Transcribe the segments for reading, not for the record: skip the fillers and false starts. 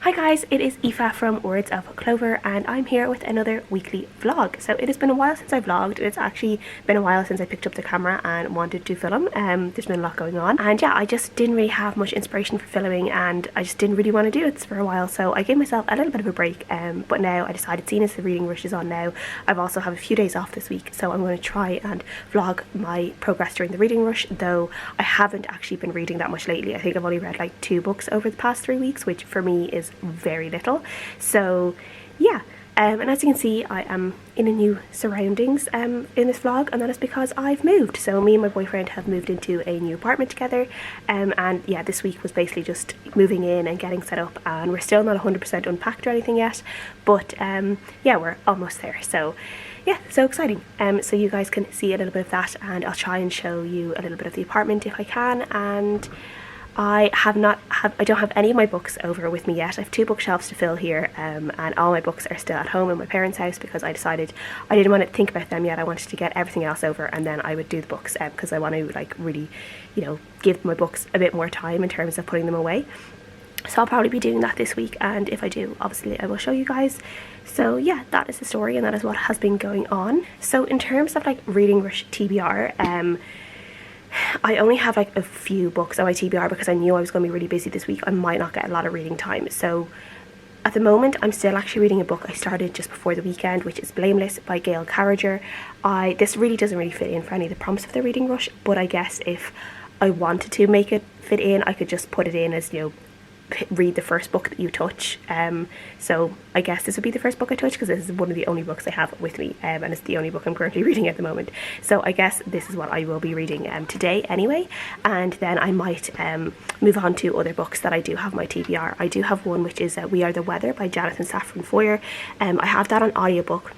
Hi guys, it is Aoife from Words of Clover and I'm here with another weekly vlog. So it has been a while since I vlogged. It's actually been a while since I picked up the camera and wanted to film. There's been a lot going on and yeah, I just didn't really have much inspiration for filming and I just didn't really want to do it for a while, so I gave myself a little bit of a break, but now I decided, seeing as the reading rush is on now, I've also have a few days off this week, so I'm going to try and vlog my progress during the reading rush, though I haven't actually been reading that much lately. I think I've only read like 2 books over the past 3 weeks, which for me is very little. So yeah, and as you can see, I am in a new surroundings in this vlog, and that is because I've moved. So me and my boyfriend have moved into a new apartment together, and yeah, this week was basically just moving in and getting set up, and we're still not 100% unpacked or anything yet, but yeah, we're almost there. So yeah, so exciting. So you guys can see a little bit of that, and I'll try and show you a little bit of the apartment if I can. And I don't have any of my books over with me yet. I have 2 bookshelves to fill here, and all my books are still at home in my parents' house because I decided I didn't want to think about them yet. I wanted to get everything else over and then I would do the books, because I want to like really, you know, give my books a bit more time in terms of putting them away. So I'll probably be doing that this week, and if I do, obviously I will show you guys. So yeah, that is the story and that is what has been going on. So in terms of like reading rush TBR, I only have like a few books on my TBR because I knew I was going to be really busy this week. I might not get a lot of reading time. So at the moment, I'm still actually reading a book I started just before the weekend, which is Blameless by Gail, Carriger. This really doesn't really fit in for any of the prompts of the reading rush, but I guess if I wanted to make it fit in, I could just put it in as, you know, read the first book that you touch. So I guess this would be the first book I touch because this is one of the only books I have with me, and it's the only book I'm currently reading at the moment. So I guess this is what I will be reading today anyway, and then I might move on to other books that I do have my TBR. I do have one which is We Are the Weather by Jonathan Safran Foer. I have that on audiobook,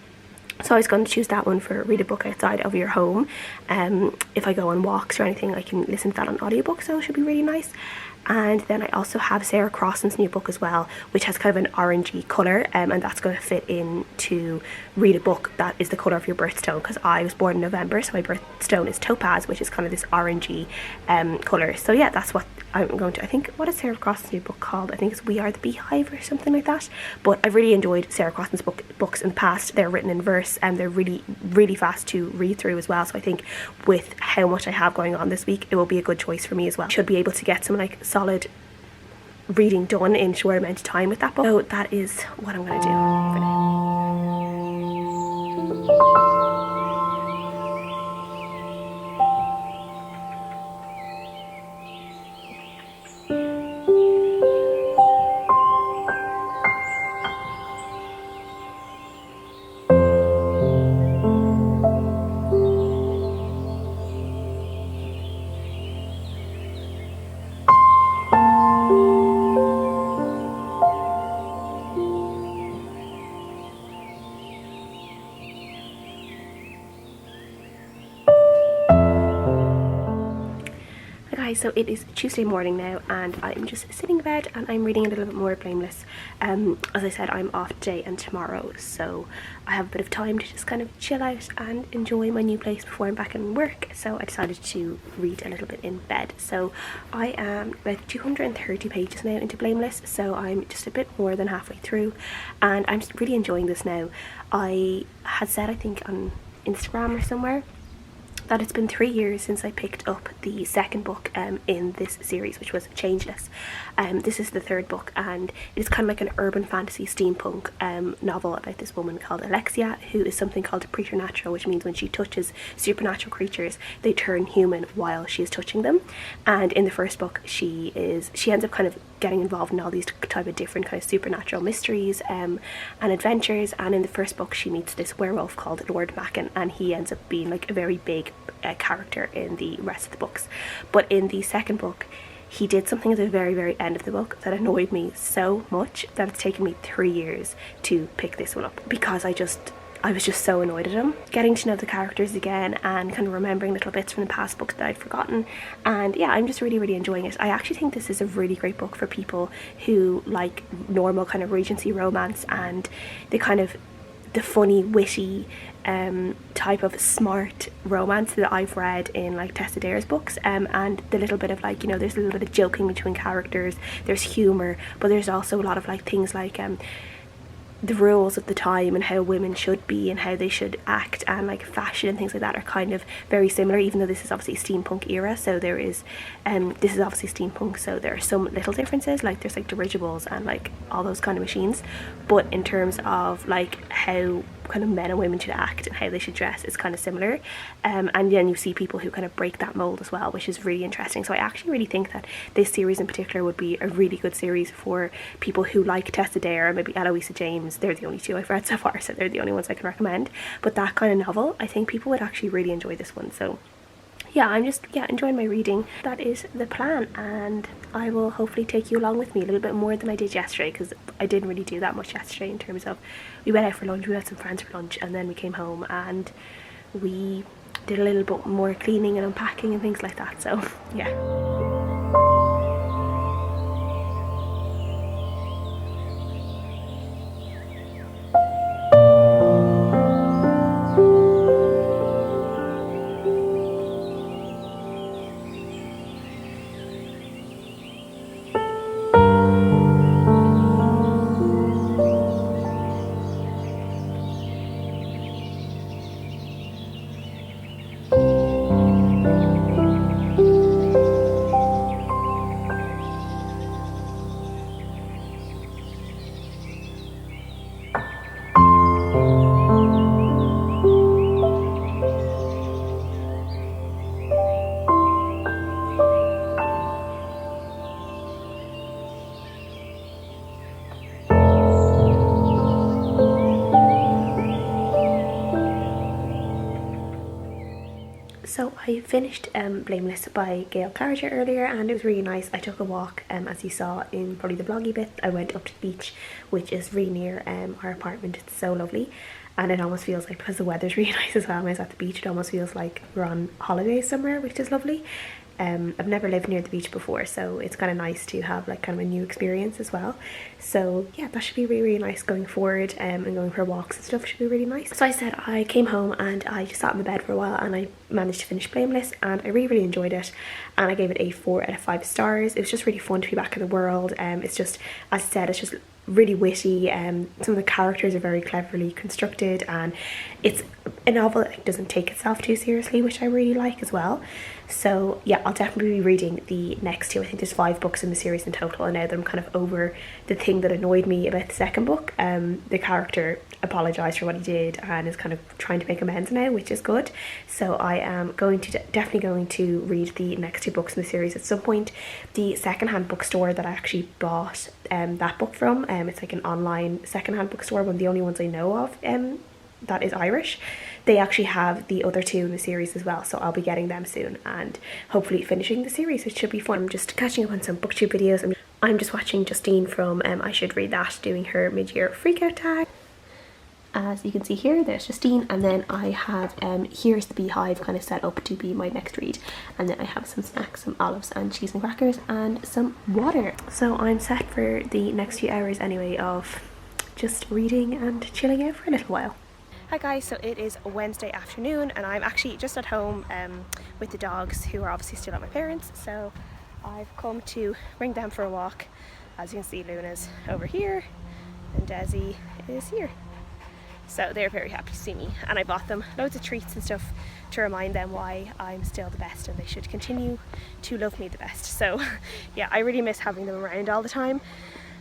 so I was going to choose that one for read a book outside of your home. If I go on walks or anything, I can listen to that on audiobook, so it should be really nice. And then I also have Sarah Crossan's new book as well, which has kind of an orangey colour, and that's going to fit in to read a book that is the colour of your birthstone, because I was born in November, so my birthstone is topaz, which is kind of this orangey colour. So yeah, that's what I'm going to, I think, what is Sarah Crossan's new book called? I think it's We Are the Beehive or something like that. But I've really enjoyed Sarah Crossan's books in the past. They're written in verse and they're really, really fast to read through as well. So I think with how much I have going on this week, it will be a good choice for me as well. Should be able to get some like solid reading done in short amount of time with that book. So that is what I'm going to do for now. So it is Tuesday morning now and I'm just sitting in bed and I'm reading a little bit more Blameless. As I said, I'm off today and tomorrow, so I have a bit of time to just kind of chill out and enjoy my new place before I'm back in work. So I decided to read a little bit in bed. So I am about 230 pages now into Blameless, so I'm just a bit more than halfway through and I'm really enjoying this now. I had said, I think on Instagram or somewhere, that it's been 3 years since I picked up the second book in this series, which was Changeless. This is the 3rd book, and it's kind of like an urban fantasy steampunk novel about this woman called Alexia, who is something called a preternatural, which means when she touches supernatural creatures, they turn human while she is touching them. And in the first book, she ends up kind of getting involved in all these type of different kind of supernatural mysteries and adventures. And in the first book, she meets this werewolf called Lord Mackin, and he ends up being like a very big character in the rest of the books. But in the second book, he did something at the very, very end of the book that annoyed me so much that it's taken me 3 years to pick this one up, because I was just so annoyed at him. Getting to know the characters again and kind of remembering little bits from the past books that I'd forgotten, and yeah, I'm just really, really enjoying it. I actually think this is a really great book for people who like normal kind of Regency romance, and they kind of the funny, witty type of smart romance that I've read in like Tessa Dare's books, and the little bit of like, you know, there's a little bit of joking between characters, there's humour, but there's also a lot of like things like the rules of the time and how women should be and how they should act, and like fashion and things like that are kind of very similar, even though this is obviously steampunk era. So there is this is obviously steampunk, so there are some little differences, like there's like dirigibles and like all those kind of machines, but in terms of like how kind of men and women should act and how they should dress, it's kind of similar. And then you see people who kind of break that mold as well, which is really interesting. So I actually really think that this series in particular would be a really good series for people who like Tessa Dare and maybe Eloisa James. They're the only two I've read so far, so they're the only ones I can recommend. But that kind of novel, I think people would actually really enjoy this one. So yeah, I'm just enjoying my reading. That is the plan, and I will hopefully take you along with me a little bit more than I did yesterday, because I didn't really do that much yesterday in terms of, we went out for lunch, we had some friends for lunch, and then we came home and we did a little bit more cleaning and unpacking and things like that. So yeah. So I finished Blameless by Gail Carriger earlier, and it was really nice. I took a walk, as you saw in probably the vloggy bit. I went up to the beach, which is really near our apartment. It's so lovely, and it almost feels like, because the weather's really nice as well when I was at the beach, it almost feels like we're on holiday somewhere, which is lovely. I've never lived near the beach before, so it's kind of nice to have like kind of a new experience as well. So yeah, that should be really, really nice going forward, and going for walks and stuff should be really nice. So I said I came home and I just sat in the bed for a while, and I managed to finish Blameless, and I really, really enjoyed it, and I gave it a 4 out of 5 stars. It was just really fun to be back in the world. It's just, as I said, it's just really witty. Some of the characters are very cleverly constructed, and it's a novel that doesn't take itself too seriously, which I really like as well. So yeah, I'll definitely be reading the next 2. I think there's 5 books in the series in total, and now that I'm kind of over the thing that annoyed me about the second book, the character apologized for what he did and is kind of trying to make amends now, which is good. So I am going to definitely going to read the next 2 books in the series at some point. The secondhand bookstore that I actually bought that book from, it's like an online secondhand bookstore, one of the only ones I know of that is Irish. They actually have the other 2 in the series as well, so I'll be getting them soon and hopefully finishing the series, which should be fun. I'm just catching up on some booktube videos. I'm just watching Justine from I Should Read That doing her mid-year freakout tag. As you can see here, there's Justine, and then I have Here's the Beehive kind of set up to be my next read, and then I have some snacks, some olives and cheese and crackers and some water. So I'm set for the next few hours anyway of just reading and chilling out for a little while. Hi guys, so it is Wednesday afternoon and I'm actually just at home with the dogs, who are obviously still at my parents', so I've come to bring them for a walk. As you can see, Luna's over here and Desi is here. So they're very happy to see me, and I bought them loads of treats and stuff to remind them why I'm still the best and they should continue to love me the best. So yeah, I really miss having them around all the time.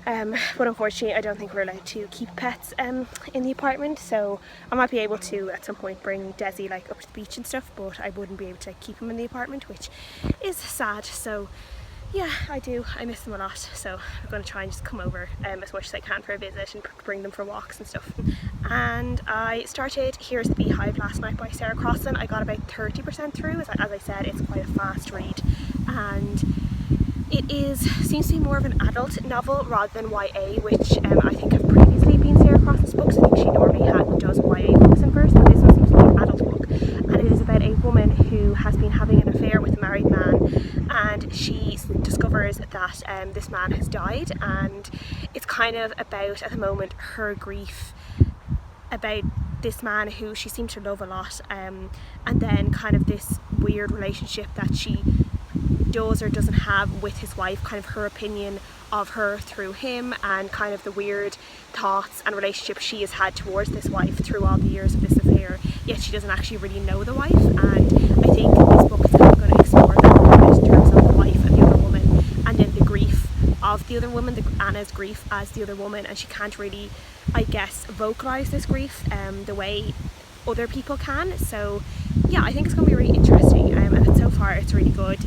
But unfortunately I don't think we're allowed to keep pets in the apartment, so I might be able to at some point bring Desi like up to the beach and stuff, but I wouldn't be able to keep him in the apartment, which is sad. So yeah, I miss them a lot, so I'm going to try and just come over as much as I can for a visit and bring them for walks and stuff. And I started Here's the Beehive last night by Sarah Crossan. I got about 30% through. As I said, it's quite a fast read, and it seems to be more of an adult novel rather than YA, which I think have previously been Sarah Crossan's books. I think she normally does YA books in first, but this one seems to be an adult book, and it is about a woman who has been having an affair with a married man, and she discovers that this man has died, and it's kind of about, at the moment, her grief about this man who she seemed to love a lot, and then kind of this weird relationship that she does or doesn't have with his wife, kind of her opinion of her through him, and kind of the weird thoughts and relationship she has had towards this wife through all the years of this affair, yet she doesn't actually really know the wife. And I think this book is kind of going to explore that a bit in terms of the wife and the other woman, and then the grief of the other woman, Anna's grief as the other woman, and she can't really, I guess, vocalise this grief the way other people can. So yeah, I think it's going to be really interesting, and so far it's really good.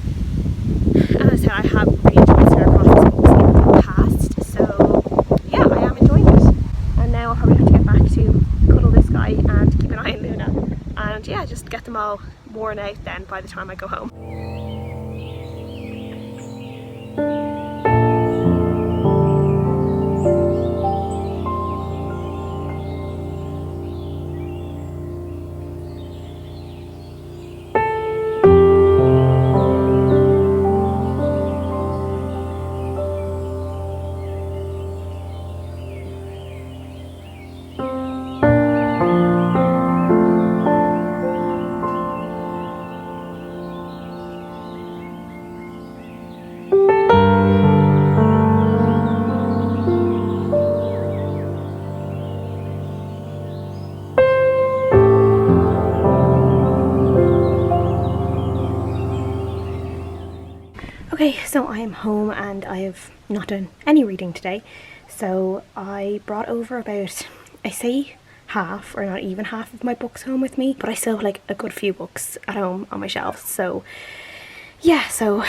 And as I said, I have really enjoyed Sarah Cross's books in the past, so yeah, I am enjoying it. And now I'll probably have to get back to cuddle this guy and keep an eye on Luna, and yeah, just get them all worn out then by the time I go home. Okay, so I am home and I have not done any reading today, so I brought over about, I say half or not even half of my books home with me, but I still have like a good few books at home on my shelves. So yeah, so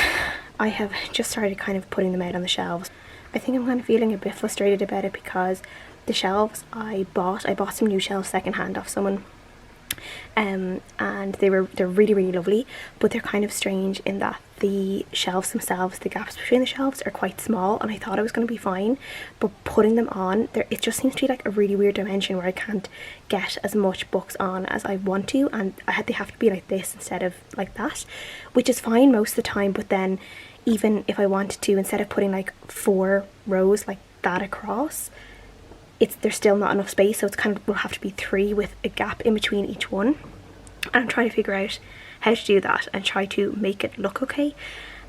I have just started kind of putting them out on the shelves. I think I'm kind of feeling a bit frustrated about it because the shelves I bought some new shelves secondhand off someone, and they're really lovely, but they're kind of strange in that the shelves themselves, the gaps between the shelves are quite small, and I thought I was going to be fine, but putting them on there, it just seems to be like a really weird dimension where I can't get as much books on as I want to, and they have to be like this instead of like that, which is fine most of the time. But then even if I wanted to, instead of putting like 4 rows like that across, there's still not enough space, so it's kind of will have to be 3 with a gap in between each one. And I'm trying to figure out how to do that and try to make it look okay,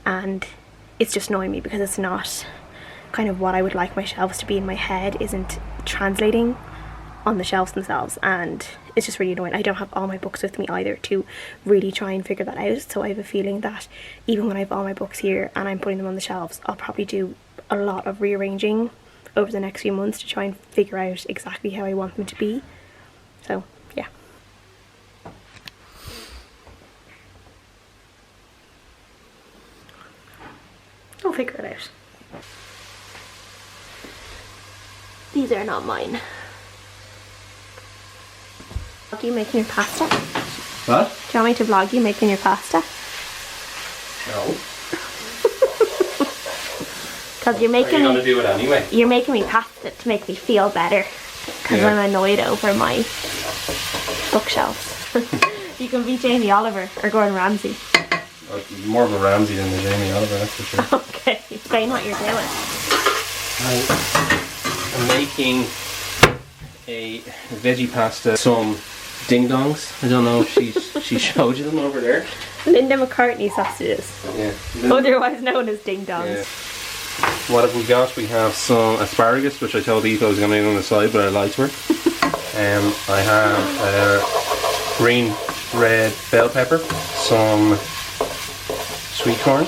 and it's just annoying me because it's not kind of what I would like my shelves to be in my head, isn't translating on the shelves themselves, and it's just really annoying. I don't have all my books with me either to really try and figure that out, so I have a feeling that even when I have all my books here and I'm putting them on the shelves, I'll probably do a lot of rearranging over the next few months to try and figure out exactly how I want them to be. So yeah. I'll figure it out. These are not mine. Vlog you making your pasta? What? Do you want me to vlog you making your pasta? No. Because you're making Are you gonna do it anyway? You're making me pasta to make me feel better because I'm annoyed over my bookshelves. You can be Jamie Oliver or Gordon Ramsay. More of a Ramsay than the Jamie Oliver, that's for sure. Okay, explain what you're doing. I'm making a veggie pasta, some ding-dongs. I don't know if she showed you them over there. Linda McCartney sausages. Yeah. Otherwise known as ding-dongs. Yeah. What have we got? We have some asparagus, which I told Eva I was going to make on the side, but I lied to her. I have green red bell pepper, some sweet corn,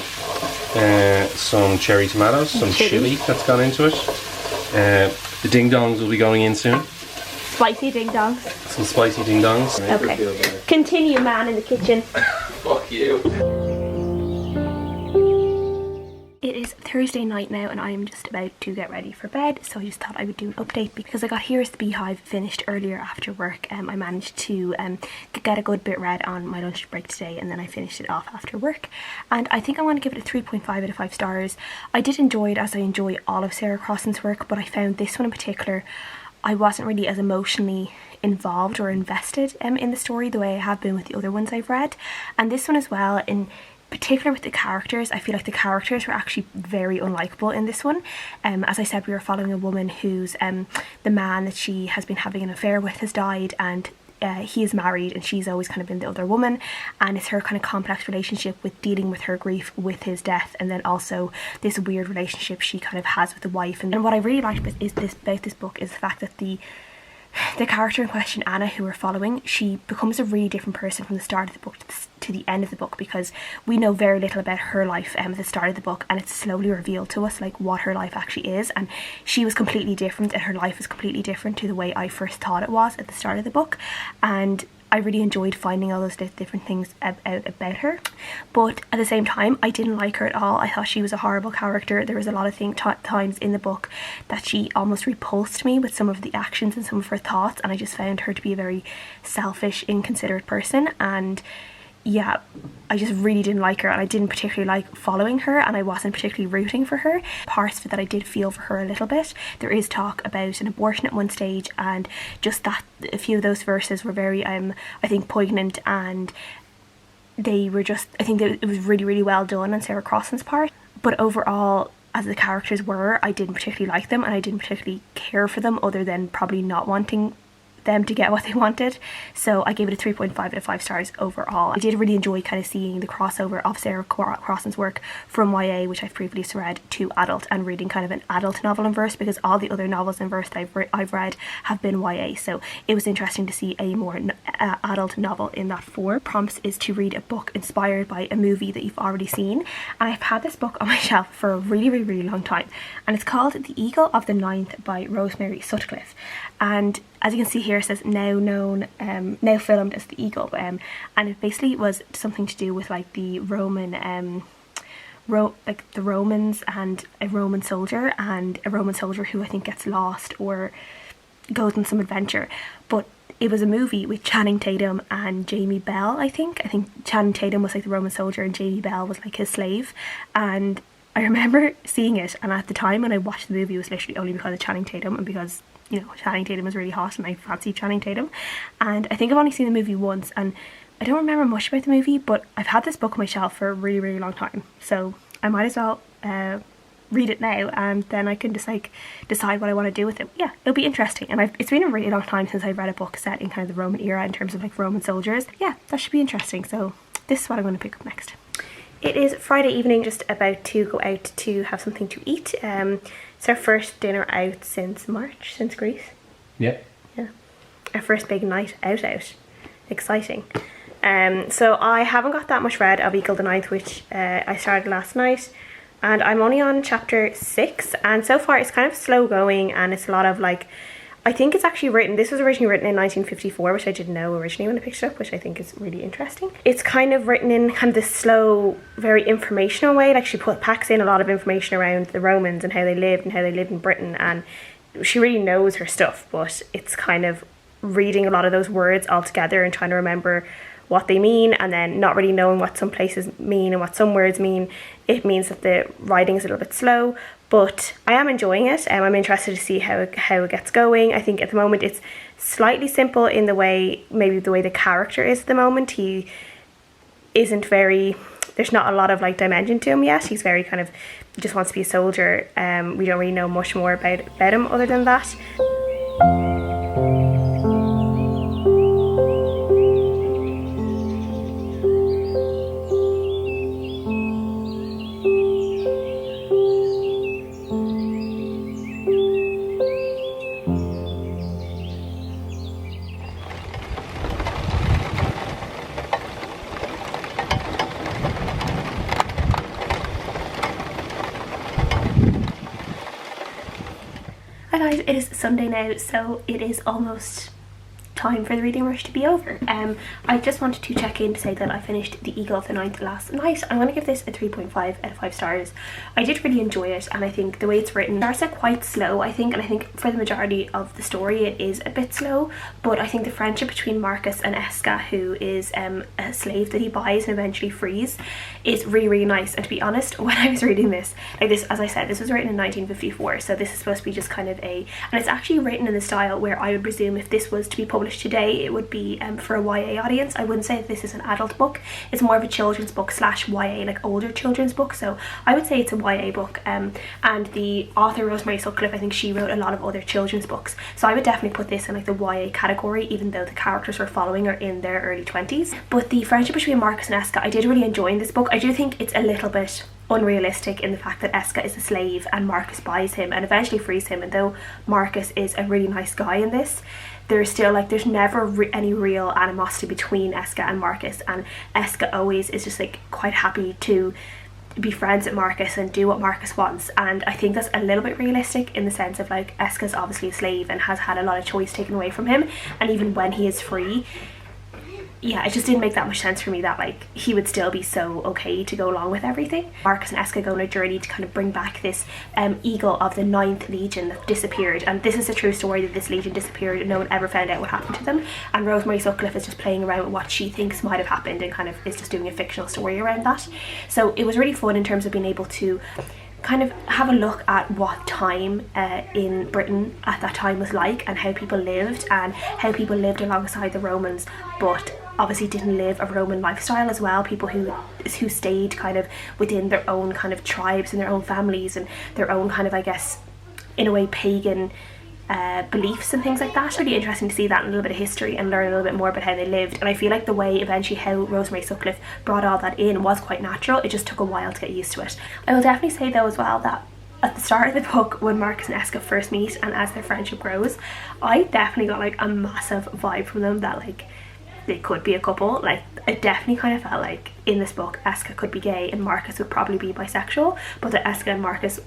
some cherry tomatoes, some chili that's gone into it. The ding-dongs will be going in soon. Spicy ding-dongs. Some spicy ding-dongs. Okay. Continue, man in the kitchen. Fuck you. It is Thursday night now and I am just about to get ready for bed, so I just thought I would do an update because I got Here's the Beehive finished earlier after work. I managed to get a good bit read on my lunch break today, and then I finished it off after work, and I think I want to give it a 3.5 out of 5 stars. I did enjoy it, as I enjoy all of Sarah Crossan's work, but I found this one in particular I wasn't really as emotionally involved or invested in the story the way I have been with the other ones I've read, and this one as well. particular with the characters, I feel like the characters were actually very unlikable in this one. As I said, we were following a woman who's the man that she has been having an affair with has died, and he is married, and she's always kind of been the other woman, and it's her kind of complex relationship with dealing with her grief with his death, and then also this weird relationship she kind of has with the wife. And what I really liked about this book is the fact that the character in question, Anna, who we're following, she becomes a really different person from the start of the book to the end of the book, because we know very little about her life at the start of the book, and it's slowly revealed to us like what her life actually is, and she was completely different, and her life is completely different to the way I first thought it was at the start of the book. And I really enjoyed finding all those different things out about her. But at the same time, I didn't like her at all. I thought she was a horrible character. There was a lot of times in the book that she almost repulsed me with some of the actions and some of her thoughts, and I just found her to be a very selfish, inconsiderate person. And yeah, I just really didn't like her, and I didn't particularly like following her, and I wasn't particularly rooting for her. Parts of it that I did feel for her a little bit. There is talk about an abortion at one stage, and just that a few of those verses were very I think poignant, and they were just, I think that it was really, really well done on Sarah Crossan's part. But overall, as the characters were, I didn't particularly like them, and I didn't particularly care for them, other than probably not wanting them to get what they wanted. So I gave it a 3.5 out of 5 stars overall. I did really enjoy kind of seeing the crossover of Sarah Crossan's work from YA, which I've previously read, to adult, and reading kind of an adult novel in verse, because all the other novels in verse that I've read have been YA. So it was interesting to see a more adult novel in that form. Prompts is to read a book inspired by a movie that you've already seen, and I've had this book on my shelf for a really, really, really long time, and it's called The Eagle of the Ninth by Rosemary Sutcliffe. And as you can see here, it says now filmed as The Eagle, and it basically was something to do with like the Roman like the Romans and a Roman soldier who I think gets lost or goes on some adventure. But it was a movie with Channing Tatum and Jamie Bell. I think Channing Tatum was like the Roman soldier and Jamie Bell was like his slave. And I remember seeing it, and at the time when I watched the movie, it was literally only because of Channing Tatum, and because, you know, Channing Tatum was really hot and I fancied Channing Tatum. And I think I've only seen the movie once, and I don't remember much about the movie, but I've had this book on my shelf for a really, really long time, so I might as well read it now, and then I can just like decide what I want to do with it. Yeah, it'll be interesting. And it's been a really long time since I've read a book set in kind of the Roman era in terms of like Roman soldiers. Yeah, that should be interesting. So this is what I'm going to pick up next. It is Friday evening, just about to go out to have something to eat. It's our first dinner out since March, since Greece. Yeah. Yeah. Our first big night out. Exciting. So I haven't got that much read of Eagle the Ninth, which I started last night, and I'm only on chapter 6, and so far it's kind of slow going, and it's a lot of like, I think it's actually written, this was originally written in 1954, which I didn't know originally when I picked it up, which I think is really interesting. It's kind of written in kind of this slow, very informational way. Like she packs in a lot of information around the Romans and how they lived in Britain, and she really knows her stuff, but it's kind of reading a lot of those words all together and trying to remember what they mean, and then not really knowing what some places mean and what some words mean. It means that the writing is a little bit slow, but I am enjoying it, and I'm interested to see how it gets going. I think at the moment it's slightly simple in the way, maybe the way the character is at the moment. He isn't very, there's not a lot of like dimension to him yet. He's very kind of, just wants to be a soldier. We don't really know much more about him other than that. Hi guys, it is Sunday now, so it is almost time for the reading rush to be over. I just wanted to check in to say that I finished The Eagle of the Ninth last night. I'm going to give this a 3.5 out of 5 stars. I did really enjoy it, and I think the way it's written starts out quite slow, I think, and I think for the majority of the story it is a bit slow, but I think the friendship between Marcus and Eska, who is a slave that he buys and eventually frees, is really, really nice. And to be honest, when I was reading this, like this, as I said, this was written in 1954, so this is supposed to be just kind of and it's actually written in the style where I would presume if this was to be published published today, it would be for a YA audience. I wouldn't say that this is an adult book. It's more of a children's book / YA, like older children's book. So I would say it's a YA book. And the author, Rosemary Sutcliffe, I think she wrote a lot of other children's books. So I would definitely put this in like the YA category, even though the characters we're following are in their early 20s. But the friendship between Marcus and Eska, I did really enjoy in this book. I do think it's a little bit unrealistic in the fact that Eska is a slave and Marcus buys him and eventually frees him, and though Marcus is a really nice guy in this, there's still like there's never any real animosity between Eska and Marcus, and Eska always is just like quite happy to be friends with Marcus and do what Marcus wants. And I think that's a little bit realistic in the sense of like Eska's obviously a slave and has had a lot of choice taken away from him, and even when he is free, yeah, it just didn't make that much sense for me that like he would still be so okay to go along with everything. Marcus and Eska go on a journey to kind of bring back this eagle of the 9th Legion that disappeared, and this is a true story that this legion disappeared and no one ever found out what happened to them, and Rosemary Sutcliffe is just playing around with what she thinks might have happened and kind of is just doing a fictional story around that. So it was really fun in terms of being able to kind of have a look at what time in Britain at that time was like, and how people lived alongside the Romans, but obviously didn't live a Roman lifestyle as well. People who stayed kind of within their own kind of tribes and their own families and their own kind of, I guess, in a way, pagan beliefs and things like that. It's really interesting to see that in a little bit of history and learn a little bit more about how they lived. And I feel like the way eventually how Rosemary Sutcliffe brought all that in was quite natural. It just took a while to get used to it. I will definitely say though as well that at the start of the book, when Marcus and Eska first meet and as their friendship grows, I definitely got like a massive vibe from them that like they could be a couple. Like I definitely kind of felt like in this book Eska could be gay and Marcus would probably be bisexual, but that Eska and Marcus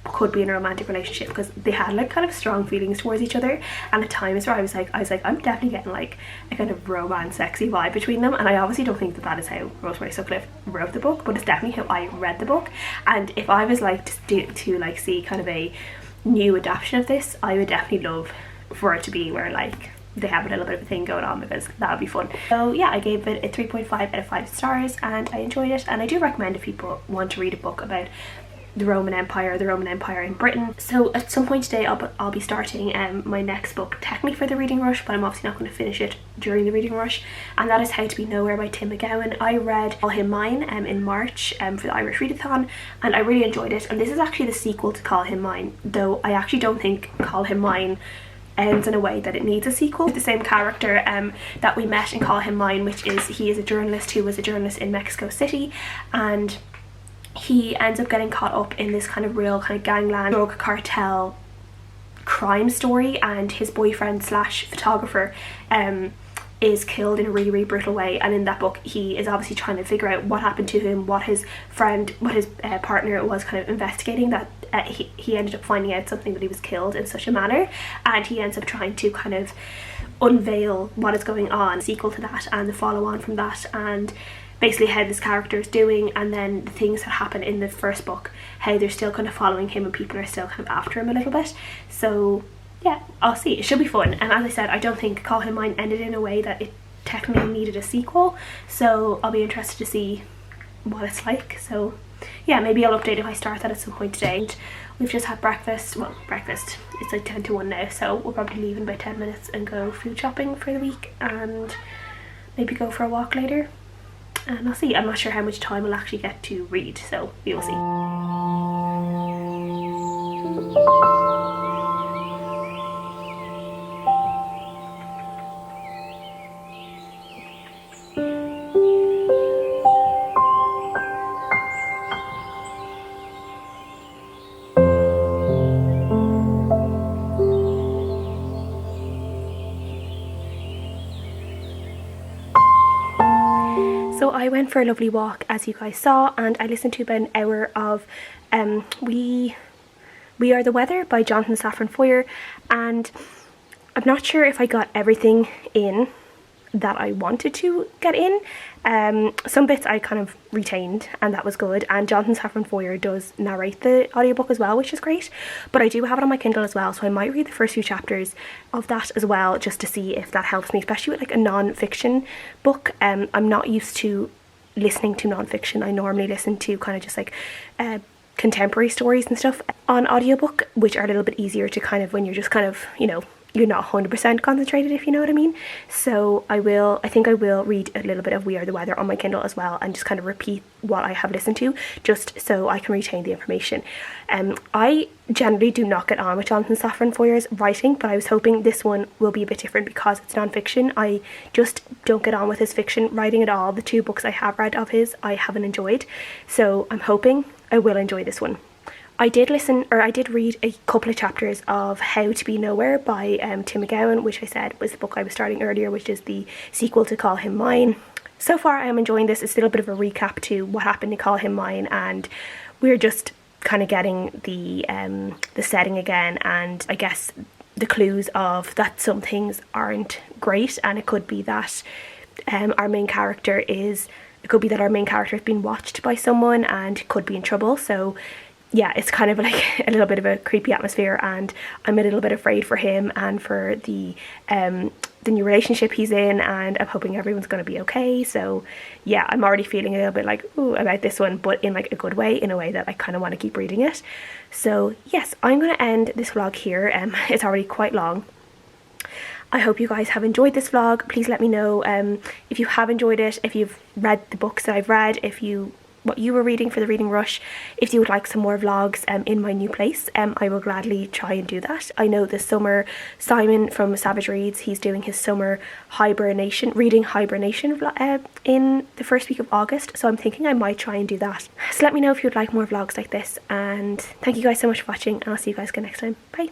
could be in a romantic relationship because they had like kind of strong feelings towards each other, and at times where I was like I'm definitely getting like a kind of romance sexy vibe between them. And I obviously don't think that is how Rosemary Sutcliffe wrote the book, but it's definitely how I read the book. And if I was like to like see kind of a new adaptation of this, I would definitely love for it to be where like they have a little bit of a thing going on, because that would be fun. So yeah, I gave it a 3.5 out of 5 stars and I enjoyed it, and I do recommend if people want to read a book about the Roman Empire in Britain. So at some point today I'll be starting my next book, technically for the reading rush, but I'm obviously not going to finish it during the reading rush, and that is How to Be Nowhere by Tim MacGabhann. I read Call Him Mine in March for the Irish Readathon, and I really enjoyed it, and this is actually the sequel to Call Him Mine, though I actually don't think Call Him Mine ends in a way that it needs a sequel. The same character that we met in Call Him Mine, which is he is a journalist who was a journalist in Mexico City, and he ends up getting caught up in this kind of real kind of gangland drug cartel crime story, and his boyfriend / photographer is killed in a really, really brutal way. And in that book he is obviously trying to figure out what happened to him, what his partner was kind of investigating, that he ended up finding out something, that he was killed in such a manner, and he ends up trying to kind of unveil what is going on. Sequel to that and the follow on from that, and basically how this character is doing, and then the things that happen in the first book, how they're still kind of following him and people are still kind of after him a little bit. So yeah, I'll see. It should be fun. And as I said, I don't think Call Him Mine ended in a way that it technically needed a sequel, so I'll be interested to see what it's like. So yeah, maybe I'll update if I start that at some point today. And we've just had breakfast. Well, breakfast, it's like 10 to 1 now, so we'll probably leave in about 10 minutes and go food shopping for the week and maybe go for a walk later. And I'll see. I'm not sure how much time I'll actually get to read, so we will see. So I went for a lovely walk, as you guys saw, and I listened to about an hour of We Are the Weather by Jonathan Safran Foer, and I'm not sure if I got everything in that I wanted to get in. Some bits I kind of retained, and that was good, and Jonathan Safran Foer does narrate the audiobook as well, which is great. But I do have it on my Kindle as well, so I might read the first few chapters of that as well, just to see if that helps me, especially with like a non-fiction book. I'm not used to listening to non-fiction. I normally listen to kind of just like contemporary stories and stuff on audiobook, which are a little bit easier to kind of, when you're just kind of, you know, you're not 100% concentrated, if you know what I mean. So I think I will read a little bit of We Are the Weather on my Kindle as well, and just kind of repeat what I have listened to, just so I can retain the information. I generally do not get on with Jonathan Safran Foer's writing, but I was hoping this one will be a bit different because it's non-fiction. I just don't get on with his fiction writing at all. The 2 books I have read of his I haven't enjoyed, so I'm hoping I will enjoy this one. I did read a couple of chapters of How to Be Nowhere by Tim MacGabhann, which I said was the book I was starting earlier, which is the sequel to Call Him Mine. So far I am enjoying this. It's still a bit of a recap to what happened in Call Him Mine, and we're just kind of getting the setting again, and I guess the clues of that some things aren't great, and it could be that our main character is being watched by someone and could be in trouble. So yeah, it's kind of like a little bit of a creepy atmosphere, and I'm a little bit afraid for him and for the new relationship he's in, and I'm hoping everyone's going to be okay. So yeah, I'm already feeling a little bit like ooh about this one, but in like a good way, in a way that I kind of want to keep reading it. So yes, I'm going to end this vlog here. It's already quite long. I hope you guys have enjoyed this vlog. Please let me know if you have enjoyed it, if you've read the books that I've read, what you were reading for the reading rush. If you would like some more vlogs in my new place, I will gladly try and do that. I know this summer Simon from Savage Reads, he's doing his summer reading hibernation in the first week of August, so I'm thinking I might try and do that. So let me know if you'd like more vlogs like this, and thank you guys so much for watching, and I'll see you guys again next time. Bye.